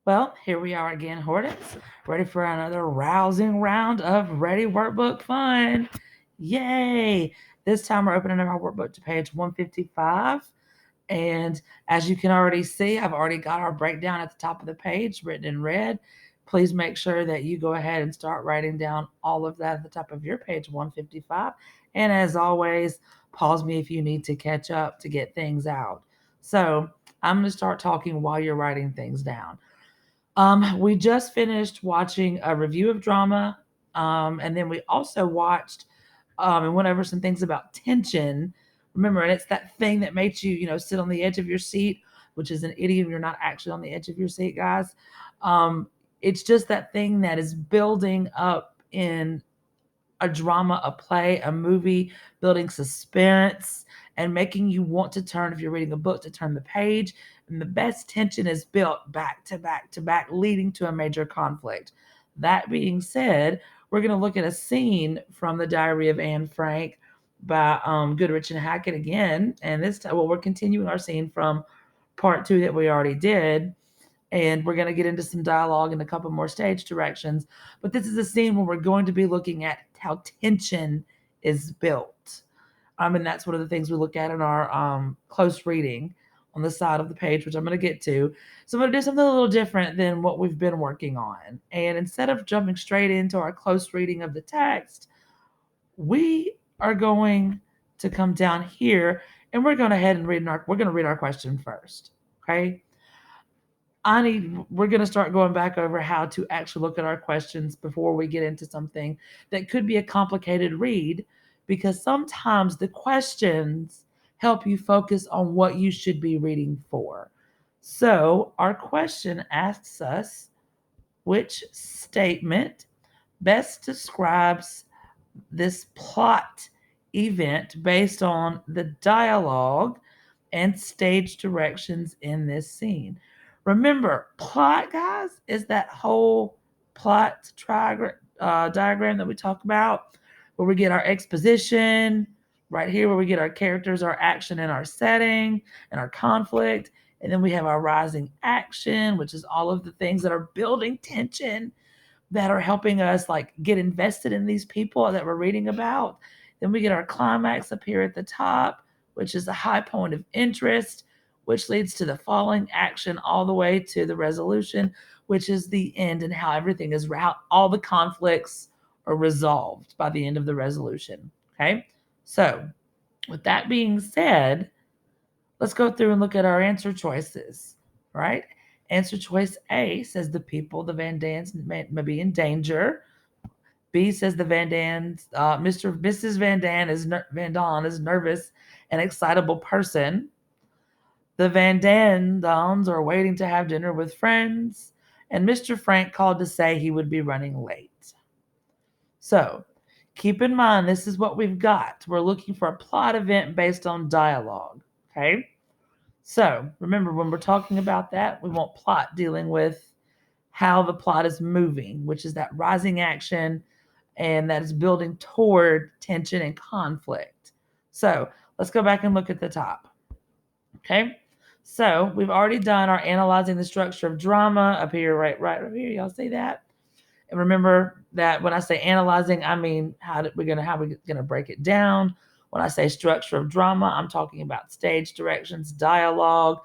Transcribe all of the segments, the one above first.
Well, here we are again, Hortons, ready for another rousing round of Ready Workbook fun. Yay! This time we're opening up our workbook to page 155. And as you can already see, I've already got our breakdown at the top of the page written in red. Please make sure that you go ahead and start writing down all of that at the top of your page 155. And as always, pause me if you need to catch up to get things out. So I'm going to start talking while you're writing things down. We just finished watching a review of drama, and then we also watched and went over some things about tension. Remember, and it's that thing that makes you, sit on the edge of your seat, which is an idiom. You're not actually on the edge of your seat, guys. Um, it's just that thing that is building up in a drama, a play, a movie, building suspense and making you want to turn, if you're reading a book, to turn the page. And the best tension is built back to back to back, leading to a major conflict. That being said, we're going to look at a scene from the Diary of Anne Frank by Goodrich and Hackett again. And this time, well, we're continuing our scene from part two that we already did, and we're going to get into some dialogue and a couple more stage directions. But this is a scene where we're going to be looking at how tension is built. And that's one of the things we look at in our close reading on the side of the page, which I'm going to get to. So I'm going to do something a little different than what we've been working on. And instead of jumping straight into our close reading of the text, we are going to come down here and we're going to head and we're going to read our question first. Okay. We're going to start going back over how to actually look at our questions before we get into something that could be a complicated read, because sometimes the questions help you focus on what you should be reading for. So, our question asks us, which statement best describes this plot event based on the dialogue and stage directions in this scene. Remember, plot, guys, is that whole diagram that we talk about, where we get our exposition, right here, where we get our characters, our action, and our setting, and our conflict. And then we have our rising action, which is all of the things that are building tension, that are helping us like get invested in these people that we're reading about. Then we get our climax up here at the top, which is the high point of interest, which leads to the falling action all the way to the resolution, which is the end, and how everything is, how all the conflicts are resolved by the end of the resolution. Okay. So, with that being said, let's go through and look at our answer choices, right? Answer choice A says the people, the Van Dans, may be in danger. B says the Van Dans, Mrs. Van Don is nervous and excitable person. The Van Dons are waiting to have dinner with friends, and Mr. Frank called to say he would be running late. So keep in mind, this is what we've got. We're looking for a plot event based on dialogue. Okay. So remember, when we're talking about that, we want plot dealing with how the plot is moving, which is that rising action and that is building toward tension and conflict. So let's go back and look at the top. Okay. So we've already done our analyzing the structure of drama up here, right over here. Y'all see that? And remember that when I say analyzing, I mean how we're gonna break it down. When I say structure of drama, I'm talking about stage directions, dialogue,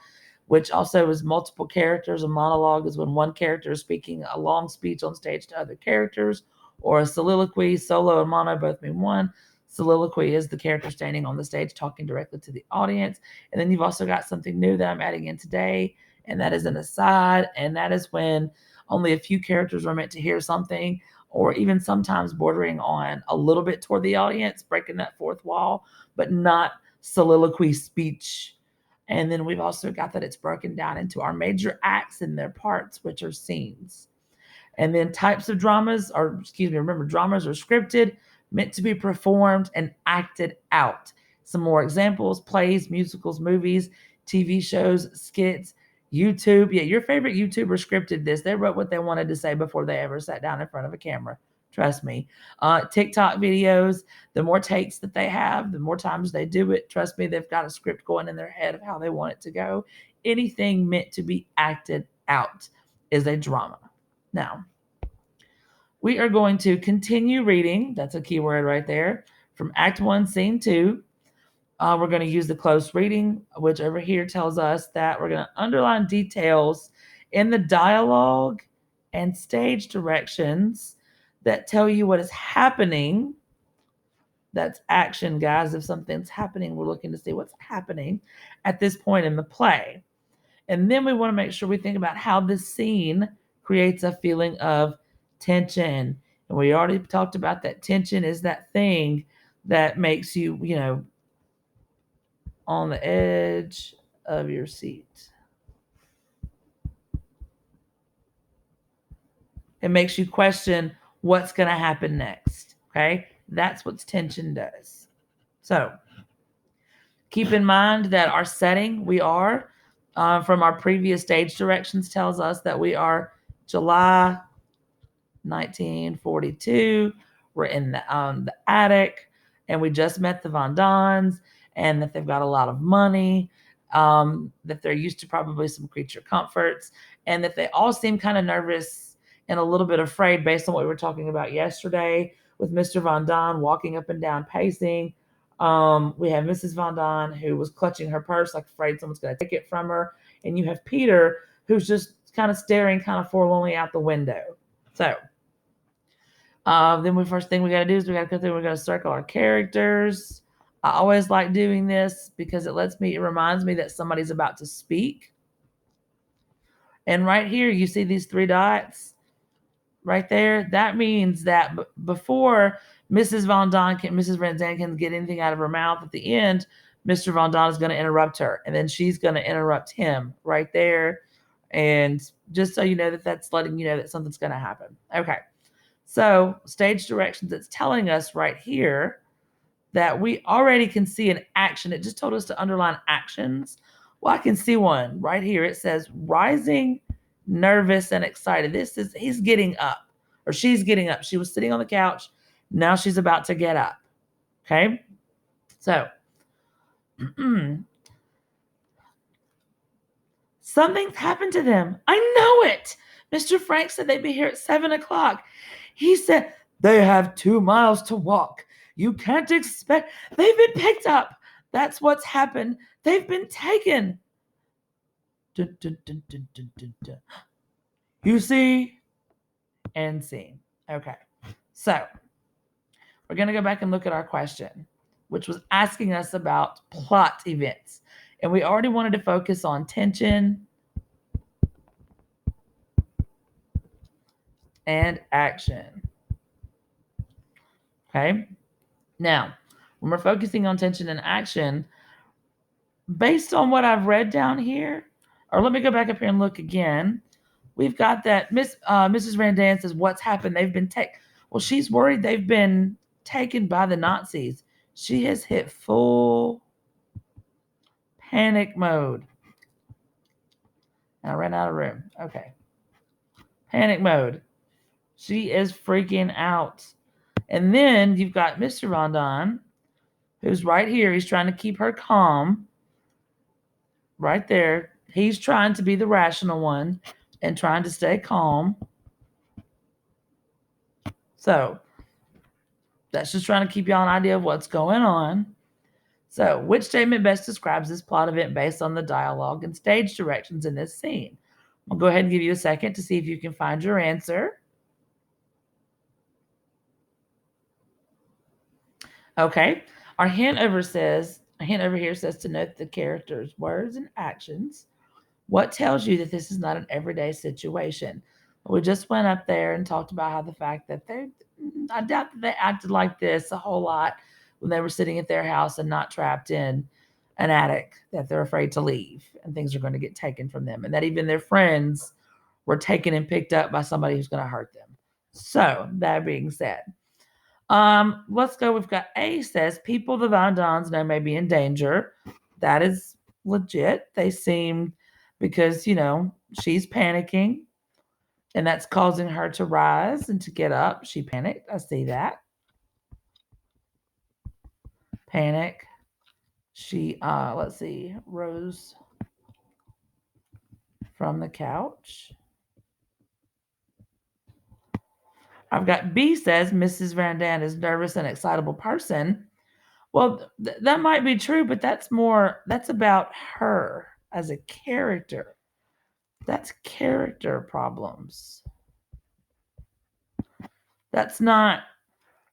which also is multiple characters. A monologue is when one character is speaking a long speech on stage to other characters, or a soliloquy. Solo and mono both mean one. Soliloquy is the character standing on the stage talking directly to the audience. And then you've also got something new that I'm adding in today, and that is an aside. And that is when only a few characters are meant to hear something, or even sometimes bordering on a little bit toward the audience, breaking that fourth wall, but not soliloquy speech. And then we've also got that it's broken down into our major acts and their parts, which are scenes. And then types of dramas are, remember, dramas are scripted, meant to be performed and acted out. Some more examples: plays, musicals, movies, TV shows, skits, YouTube. Yeah, your favorite YouTuber scripted this. They wrote what they wanted to say before they ever sat down in front of a camera. Trust me. TikTok videos, the more takes that they have, the more times they do it. Trust me, they've got a script going in their head of how they want it to go. Anything meant to be acted out. is a drama. Now, we are going to continue reading. That's a key word right there. From Act 1, Scene 2. We're going to use the close reading, which over here tells us that we're going to underline details in the dialogue and stage directions that tell you what is happening. That's action, guys. If something's happening, we're looking to see what's happening at this point in the play. And then we want to make sure we think about how this scene creates a feeling of tension. And we already talked about that tension is that thing that makes you, on the edge of your seat. It makes you question what's going to happen next. Okay. That's what tension does. So keep in mind that our setting, we are, from our previous stage directions, tells us that we are July 1942. We're in the attic, and we just met the Von Dons, and that they've got a lot of money, that they're used to probably some creature comforts, and that they all seem kind of nervous and a little bit afraid based on what we were talking about yesterday with Mr. Von Don walking up and down, pacing. We have Mrs. Von Don, who was clutching her purse, like afraid someone's going to take it from her. And you have Peter, who's just kind of staring kind of forlornly out the window. So then the first thing we got to do is we got to go through, we're going to circle our characters. I always like doing this because it reminds me that somebody's about to speak. And right here, you see these 3 dots right there. That means that before Mrs. Van Zandt can get anything out of her mouth at the end, Mr. Von Don is going to interrupt her, and then she's going to interrupt him right there. And just so you know that's letting you know that something's going to happen. Okay. So stage directions, it's telling us right here that we already can see an action. It just told us to underline actions. Well, I can see one right here. It says rising, nervous, and excited. He's getting up, or she's getting up. She was sitting on the couch. Now she's about to get up. Okay. So something's happened to them. I know it. Mr. Frank said they'd be here at 7:00. He said, they have 2 miles to walk. You can't expect. They've been picked up. That's what's happened. They've been taken. Dun, dun, dun, dun, dun, dun, dun. You see? End scene. Okay. So we're going to go back and look at our question, which was asking us about plot events. And we already wanted to focus on tension and action. Okay. Now, when we're focusing on tension and action, based on what I've read down here, or let me go back up here and look again. We've got that Mrs. Randan says, what's happened? They've been taken. Well, she's worried they've been taken by the Nazis. She has hit full panic mode. I ran out of room. Okay. Panic mode. She is freaking out. And then you've got Mr. Rondon, who's right here. He's trying to keep her calm. Right there. He's trying to be the rational one and trying to stay calm. So that's just trying to keep y'all an idea of what's going on. So which statement best describes this plot event based on the dialogue and stage directions in this scene? I'll go ahead and give you a second to see if you can find your answer. Okay. Our hint over here says to note the characters' words and actions. What tells you that this is not an everyday situation? We just went up there and talked about how the fact that I doubt that they acted like this a whole lot when they were sitting at their house and not trapped in an attic that they're afraid to leave and things are going to get taken from them, and that even their friends were taken and picked up by somebody who's going to hurt them. So that being said, let's go. We've got A says people the Von Dons know may be in danger. That is legit. They seem, because she's panicking and that's causing her to rise and to get up. She panicked. I see that. Panic. She let's see, rose from the couch. I've got B says Mrs. Van Daan is nervous and excitable person. Well, that might be true, but that's about her as a character. That's character problems. That's not,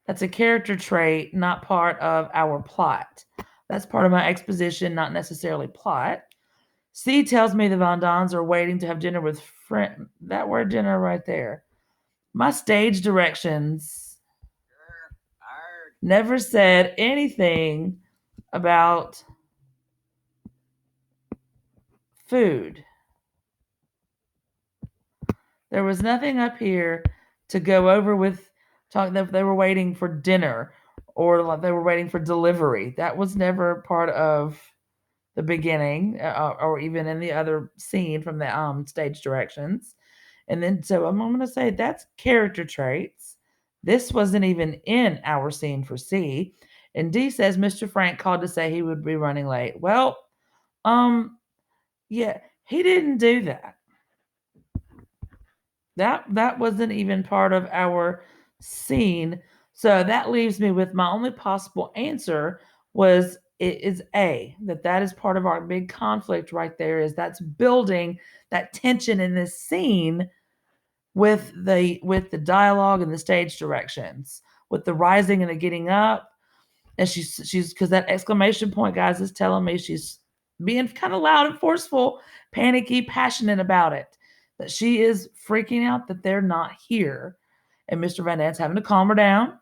that's a character trait, not part of our plot. That's part of my exposition, not necessarily plot. C tells me the Van Dons are waiting to have dinner with friend. That word dinner right there. My stage directions never said anything about food. There was nothing up here to go over with talking that they were waiting for dinner or like they were waiting for delivery. That was never part of the beginning or even in the other scene from the stage directions. And then so I'm going to say that's character traits. This wasn't even in our scene for C. And D says Mr. Frank called to say he would be running late. Well, yeah, he didn't do that. That wasn't even part of our scene. So that leaves me with my only possible answer was it is A, that is part of our big conflict right there, is that's building that tension in this scene with the dialogue and the stage directions, with the rising and the getting up. And she's because that exclamation point, guys, is telling me she's being kind of loud and forceful, panicky, passionate about it. That she is freaking out that they're not here. And Mr. Van Dant's having to calm her down,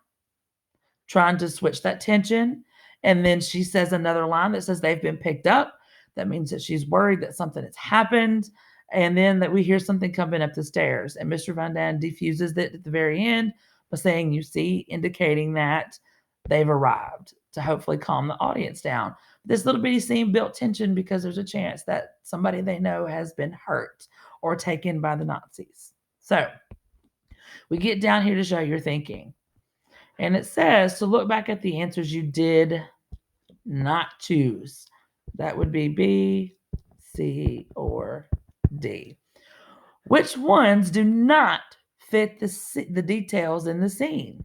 trying to switch that tension. And then she says another line that says they've been picked up. That means that she's worried that something has happened. And then that we hear something coming up the stairs. And Mr. Van Daan defuses it at the very end by saying, you see, indicating that they've arrived to hopefully calm the audience down. This little bitty scene built tension because there's a chance that somebody they know has been hurt or taken by the Nazis. So we get down here to show your thinking. And it says to look back at the answers you did not choose. That would be B, C, or D. Which ones do not fit the details in the scene?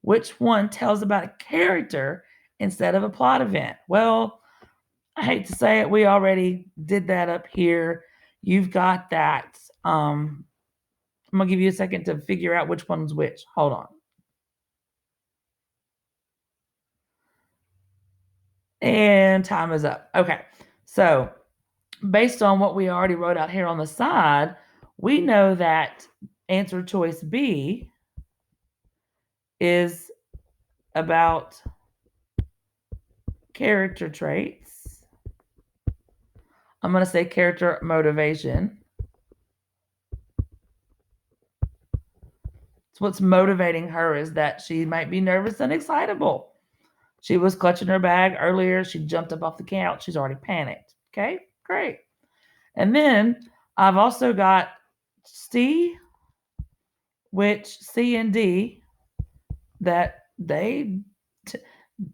Which one tells about a character instead of a plot event? Well, I hate to say it, we already did that up here. You've got that. I'm going to give you a second to figure out which one's which. Hold on. And time is up. Okay. So, based on what we already wrote out here on the side, we know that answer choice B is about character traits. I'm going to say character motivation. So what's motivating her is that she might be nervous and excitable. She was clutching her bag earlier. She jumped up off the couch. She's already panicked. Okay, great. And then I've also got C, which C and D, that these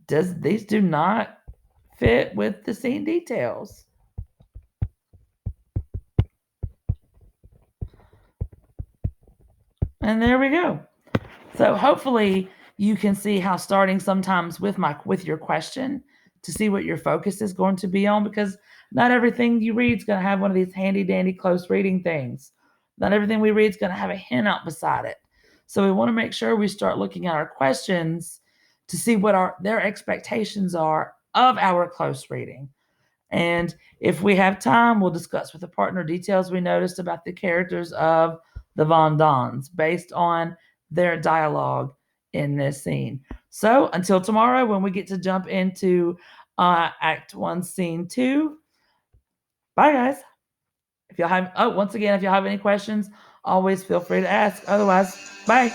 do not fit with the scene details. And there we go. So hopefully you can see how starting sometimes with your question to see what your focus is going to be on, because not everything you read is going to have one of these handy dandy close reading things. Not everything we read is going to have a hint out beside it. So we want to make sure we start looking at our questions to see what their expectations are of our close reading. And if we have time, we'll discuss with the partner details we noticed about the characters of the Van Dons based on their dialogue in this scene. So until tomorrow, when we get to jump into Act 1, Scene 2, bye, guys. If y'all have, once again, if y'all have any questions, always feel free to ask. Otherwise, bye.